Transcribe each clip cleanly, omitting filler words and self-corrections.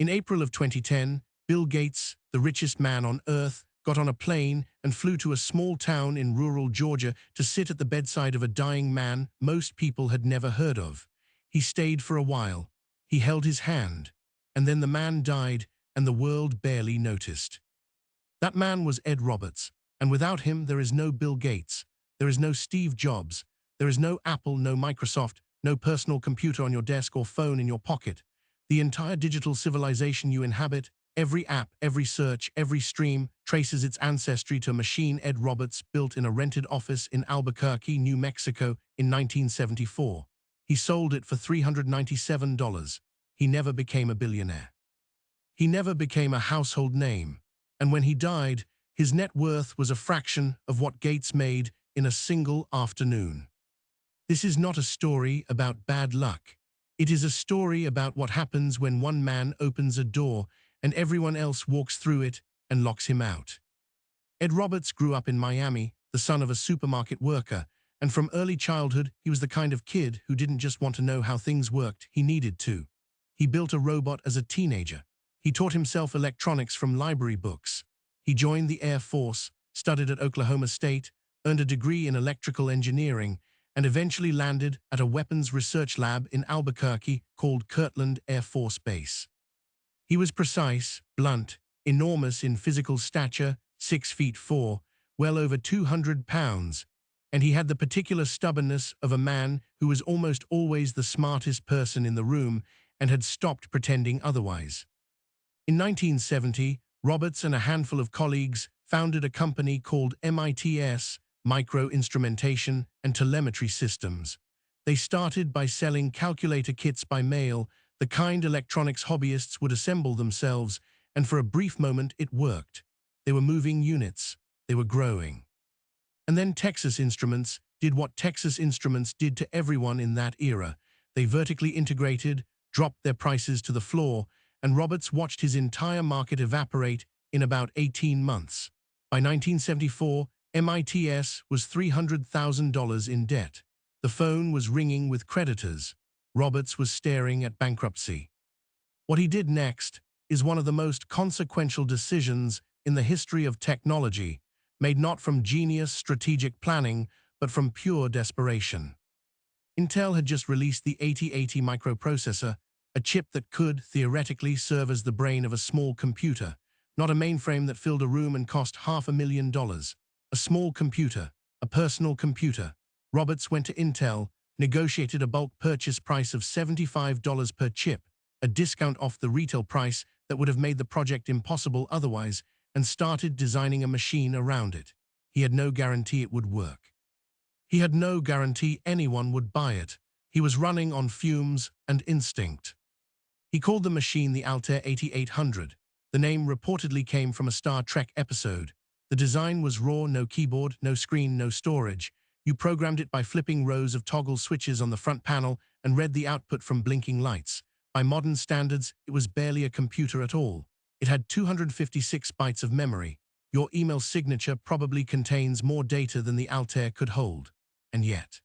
In April of 2010, Bill Gates, the richest man on Earth, got on a plane and flew to a small town in rural Georgia to sit at the bedside of a dying man most people had never heard of. He stayed for a while. He held his hand. And then the man died, and the world barely noticed. That man was Ed Roberts, and without him there is no Bill Gates, there is no Steve Jobs, there is no Apple, no Microsoft, no personal computer on your desk or phone in your pocket. The entire digital civilization you inhabit, every app, every search, every stream, traces its ancestry to a machine Ed Roberts built in a rented office in Albuquerque, New Mexico in 1974. He sold it for $397. He never became a billionaire. He never became a household name. And when he died, his net worth was a fraction of what Gates made in a single afternoon. This is not a story about bad luck. It is a story about what happens when one man opens a door and everyone else walks through it and locks him out. Ed Roberts grew up in Miami, the son of a supermarket worker, and from early childhood he was the kind of kid who didn't just want to know how things worked, he needed to. He built a robot as a teenager. He taught himself electronics from library books. He joined the Air Force, studied at Oklahoma State, earned a degree in electrical engineering, and eventually landed at a weapons research lab in Albuquerque called Kirtland Air Force Base. He was precise, blunt, enormous in physical stature, 6'4", well over 200 pounds, and he had the particular stubbornness of a man who was almost always the smartest person in the room and had stopped pretending otherwise. In 1970, Roberts and a handful of colleagues founded a company called MITS, Micro Instrumentation and Telemetry Systems. They started by selling calculator kits by mail, the kind electronics hobbyists would assemble themselves, and for a brief moment it worked. They were moving units. They were growing. And then Texas Instruments did what Texas Instruments did to everyone in that era. They vertically integrated, dropped their prices to the floor, and Roberts watched his entire market evaporate in about 18 months. By 1974, MITS was $300,000 in debt. The phone was ringing with creditors. Roberts was staring at bankruptcy. What he did next is one of the most consequential decisions in the history of technology, made not from genius strategic planning, but from pure desperation. Intel had just released the 8080 microprocessor, a chip that could, theoretically, serve as the brain of a small computer, not a mainframe that filled a room and cost $500,000. A small computer, a personal computer. Roberts went to Intel, negotiated a bulk purchase price of $75 per chip, a discount off the retail price that would have made the project impossible otherwise, and started designing a machine around it. He had no guarantee it would work. He had no guarantee anyone would buy it. He was running on fumes and instinct. He called the machine the Altair 8800. The name reportedly came from a Star Trek episode. The design was raw, no keyboard, no screen, no storage. You programmed it by flipping rows of toggle switches on the front panel and read the output from blinking lights. By modern standards, it was barely a computer at all. It had 256 bytes of memory. Your email signature probably contains more data than the Altair could hold. And yet,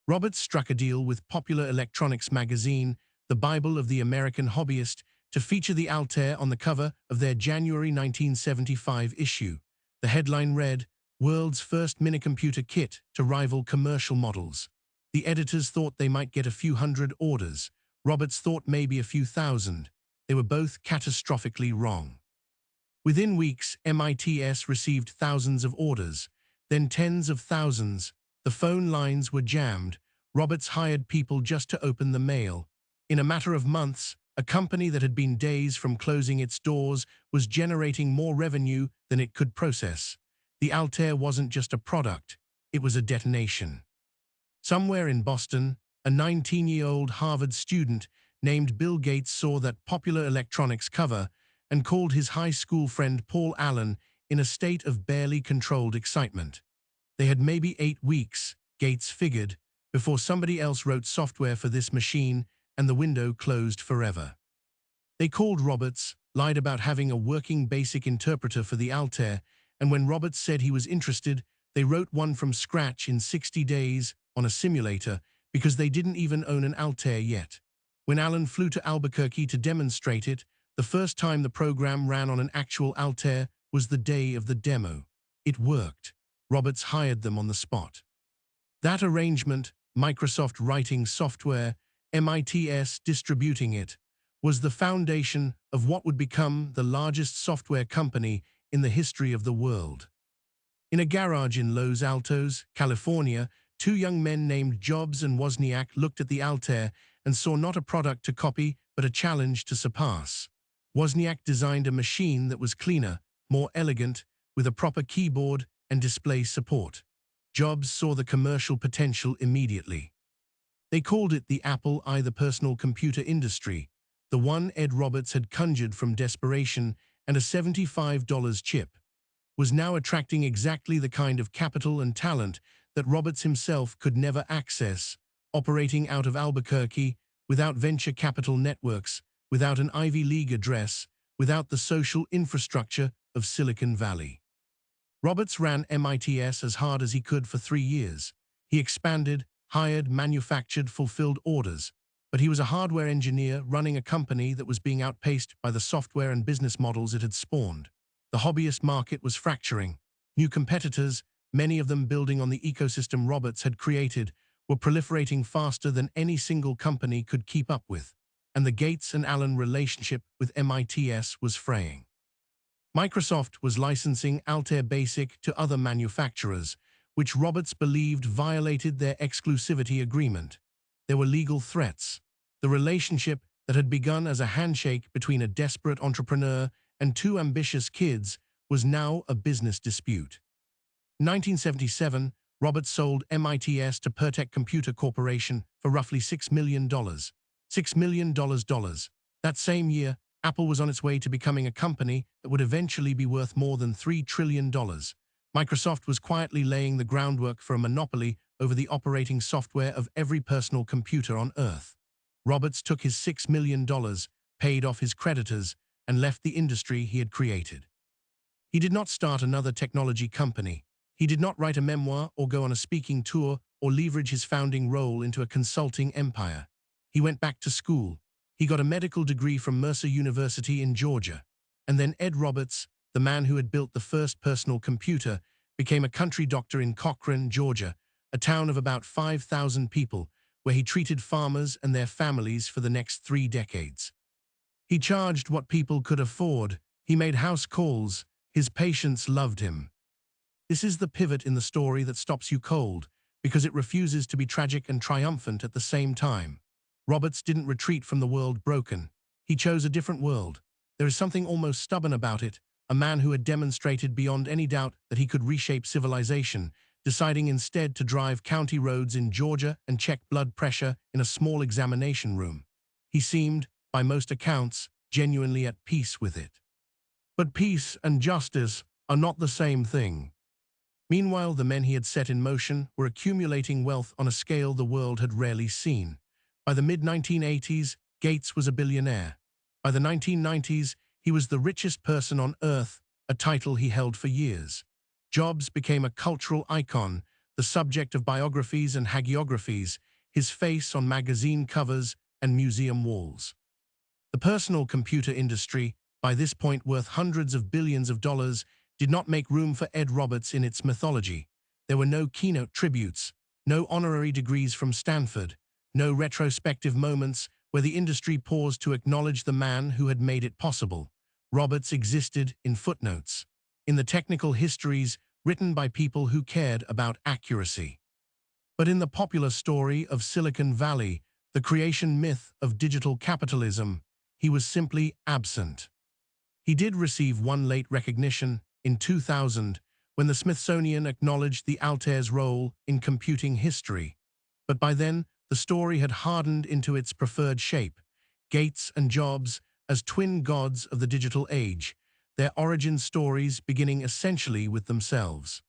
Roberts struck a deal with Popular Electronics magazine, the Bible of the American hobbyist, to feature the Altair on the cover of their January 1975 issue. The headline read, "World's First Minicomputer Kit to Rival Commercial Models." The editors thought they might get a few hundred orders. Roberts thought maybe a few thousand. They were both catastrophically wrong. Within weeks, MITS received thousands of orders, then tens of thousands. The phone lines were jammed. Roberts hired people just to open the mail. In a matter of months, a company that had been days from closing its doors was generating more revenue than it could process. The Altair wasn't just a product, it was a detonation. Somewhere in Boston, a 19-year-old Harvard student named Bill Gates saw that Popular Electronics cover and called his high school friend Paul Allen in a state of barely controlled excitement. They had maybe 8 weeks, Gates figured, before somebody else wrote software for this machine and the window closed forever. They called Roberts, lied about having a working BASIC interpreter for the Altair, and when Roberts said he was interested, they wrote one from scratch in 60 days on a simulator because they didn't even own an Altair yet. When Allen flew to Albuquerque to demonstrate it, The first time the program ran on an actual Altair was the day of the demo. It worked. Roberts hired them on the spot. That arrangement, Microsoft writing software, MIT's distributing it, was the foundation of what would become the largest software company in the history of the world. In a garage in Los Altos, California, two young men named Jobs and Wozniak looked at the Altair and saw not a product to copy, but a challenge to surpass. Wozniak designed a machine that was cleaner, more elegant, with a proper keyboard and display support. Jobs saw the commercial potential immediately. They called it the Apple I, the personal computer industry, the one Ed Roberts had conjured from desperation, and a $75 chip was now attracting exactly the kind of capital and talent that Roberts himself could never access, operating out of Albuquerque, without venture capital networks, without an Ivy League address, without the social infrastructure of Silicon Valley. Roberts ran MITS as hard as he could for 3 years. He expanded, hired, manufactured, fulfilled orders, but he was a hardware engineer running a company that was being outpaced by the software and business models it had spawned. The hobbyist market was fracturing. New competitors, many of them building on the ecosystem Roberts had created, were proliferating faster than any single company could keep up with, and the Gates and Allen relationship with MITS was fraying. Microsoft was licensing Altair Basic to other manufacturers, which Roberts believed violated their exclusivity agreement. There were legal threats. The relationship that had begun as a handshake between a desperate entrepreneur and two ambitious kids was now a business dispute. In 1977, Roberts sold MITS to Pertec Computer Corporation for roughly $6 million. $6 million. That same year, Apple was on its way to becoming a company that would eventually be worth more than $3 trillion. Microsoft was quietly laying the groundwork for a monopoly over the operating software of every personal computer on Earth. Roberts took his $6 million, paid off his creditors, and left the industry he had created. He did not start another technology company. He did not write a memoir or go on a speaking tour or leverage his founding role into a consulting empire. He went back to school. He got a medical degree from Mercer University in Georgia. And then Ed Roberts, the man who had built the first personal computer, became a country doctor in Cochran, Georgia, a town of about 5,000 people, where he treated farmers and their families for the next 3 decades. He charged what people could afford. He made house calls. His patients loved him. This is the pivot in the story that stops you cold, because it refuses to be tragic and triumphant at the same time. Roberts didn't retreat from the world broken. He chose a different world. There is something almost stubborn about it, a man who had demonstrated beyond any doubt that he could reshape civilization, deciding instead to drive county roads in Georgia and check blood pressure in a small examination room. He seemed, by most accounts, genuinely at peace with it. But peace and justice are not the same thing. Meanwhile, the men he had set in motion were accumulating wealth on a scale the world had rarely seen. By the mid-1980s, Gates was a billionaire. By the 1990s, he was the richest person on Earth, a title he held for years. Jobs became a cultural icon, the subject of biographies and hagiographies, his face on magazine covers and museum walls. The personal computer industry, by this point worth hundreds of billions of dollars, did not make room for Ed Roberts in its mythology. There were no keynote tributes, no honorary degrees from Stanford, no retrospective moments where the industry paused to acknowledge the man who had made it possible. Roberts existed in footnotes, in the technical histories written by people who cared about accuracy. But in the popular story of Silicon Valley, the creation myth of digital capitalism, he was simply absent. He did receive one late recognition in 2000, when the Smithsonian acknowledged the Altair's role in computing history. But by then, the story had hardened into its preferred shape. Gates and Jobs as twin gods of the digital age, their origin stories beginning essentially with themselves.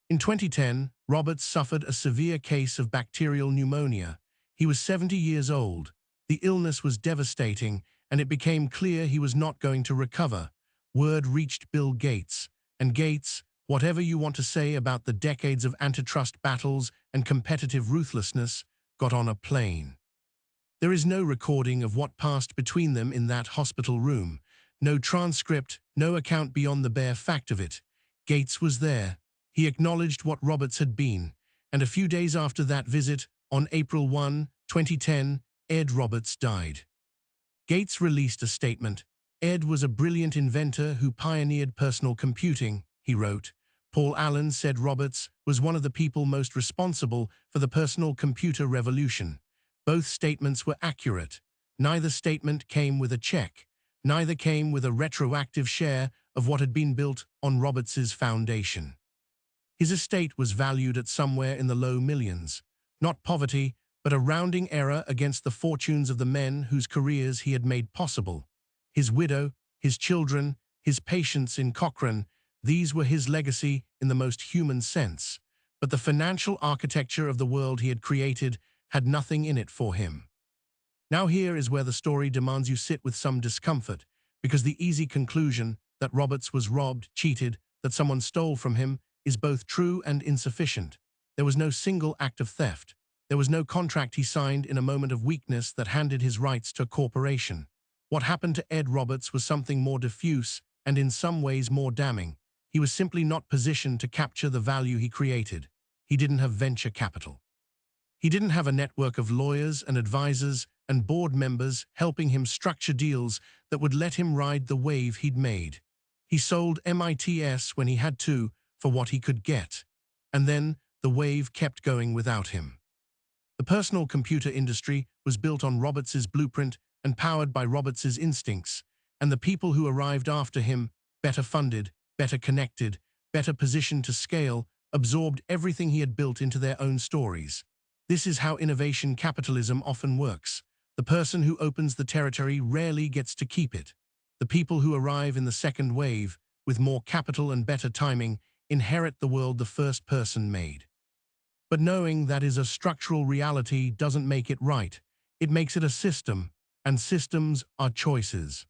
In 2010, Roberts suffered a severe case of bacterial pneumonia. He was 70 years old. The illness was devastating, and it became clear he was not going to recover. Word reached Bill Gates, and Gates, whatever you want to say about the decades of antitrust battles and competitive ruthlessness, got on a plane. There is no recording of what passed between them in that hospital room, no transcript, no account beyond the bare fact of it. Gates was there. He acknowledged what Roberts had been, and a few days after that visit, on April 1, 2010, Ed Roberts died. Gates released a statement. Ed was a brilliant inventor who pioneered personal computing, he wrote. Paul Allen said Roberts was one of the people most responsible for the personal computer revolution. Both statements were accurate. Neither statement came with a check. Neither came with a retroactive share of what had been built on Roberts's foundation. His estate was valued at somewhere in the low millions. Not poverty, but a rounding error against the fortunes of the men whose careers he had made possible. His widow, his children, his patients in Cochrane, these were his legacy in the most human sense. But the financial architecture of the world he had created had nothing in it for him. Now here is where the story demands you sit with some discomfort, because the easy conclusion that Roberts was robbed, cheated, that someone stole from him, is both true and insufficient. There was no single act of theft. There was no contract he signed in a moment of weakness that handed his rights to a corporation. What happened to Ed Roberts was something more diffuse and in some ways more damning. He was simply not positioned to capture the value he created. He didn't have venture capital. He didn't have a network of lawyers and advisors and board members helping him structure deals that would let him ride the wave he'd made. He sold MITS when he had to for what he could get, and then the wave kept going without him. The personal computer industry was built on Roberts's blueprint and powered by Roberts's instincts, and the people who arrived after him, better funded, better connected, better positioned to scale, absorbed everything he had built into their own stories. This is how innovation capitalism often works. The person who opens the territory rarely gets to keep it. The people who arrive in the second wave, with more capital and better timing, inherit the world the first person made. But knowing that is a structural reality doesn't make it right. It makes it a system, and systems are choices.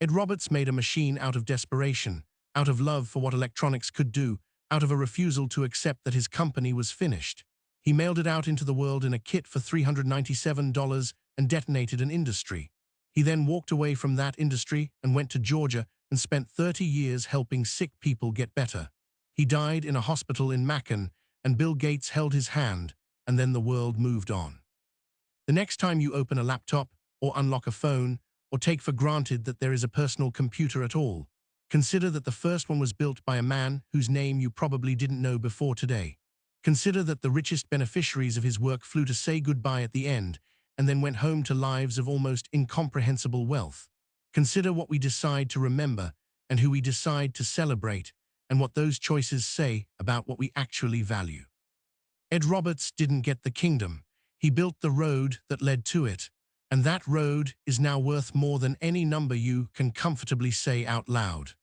Ed Roberts made a machine out of desperation, out of love for what electronics could do, out of a refusal to accept that his company was finished. He mailed it out into the world in a kit for $397 and detonated an industry. He then walked away from that industry and went to Georgia and spent 30 years helping sick people get better. He died in a hospital in Macon, and Bill Gates held his hand, and then the world moved on. The next time you open a laptop, or unlock a phone, or take for granted that there is a personal computer at all, consider that the first one was built by a man whose name you probably didn't know before today. Consider that the richest beneficiaries of his work flew to say goodbye at the end, and then went home to lives of almost incomprehensible wealth. Consider what we decide to remember, and who we decide to celebrate, and what those choices say about what we actually value. Ed Roberts didn't get the kingdom. He built the road that led to it, and that road is now worth more than any number you can comfortably say out loud.